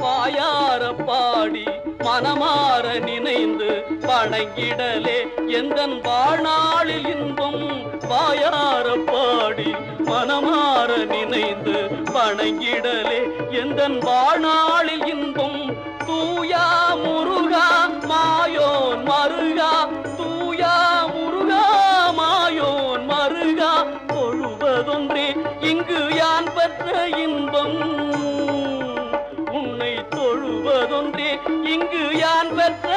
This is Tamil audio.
வாயார பாடி மனமாற நினைந்து வணங்கிடலே எந்தன் வாழ்நாளில் இன்பம். வாயார பாடி மனமாற நினைந்து வணங்கிடலே எந்தன் வாழ்நாளில் இன்பம். தூயா முருகா மாயோன் மருகா, தூயா முருகா மாயோன் மருகா, தொழுவதொன்றே இங்கு யான் பெற்ற இன்பம். உன்னை தொழுவதொன்றே இங்கு யான் பெற்ற